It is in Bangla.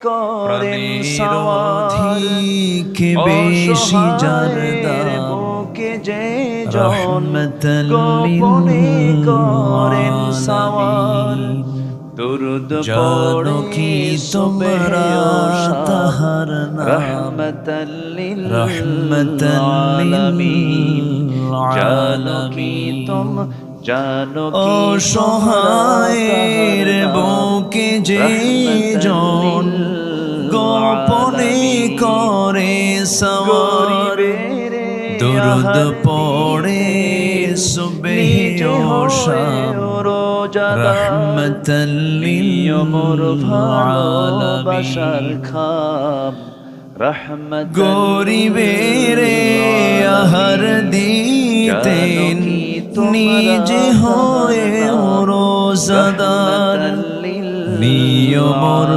করেন সাওয়ার অসহায়ের বুকে যে জন গোপনে করেন সাওয়ার দুরুদ পড়ে তোমরা তাহার রহমতাল লিল আলামিন জানো কি অসহায়ের বুকে যে জন গোপনে করে সওয়ার দুরুদ পড়ে সুবহে ও শাম রহমতাল লিল আলামিন খাম গরিবের আহার দিতেন নিজে হয়ে রোজাদার নিয়মর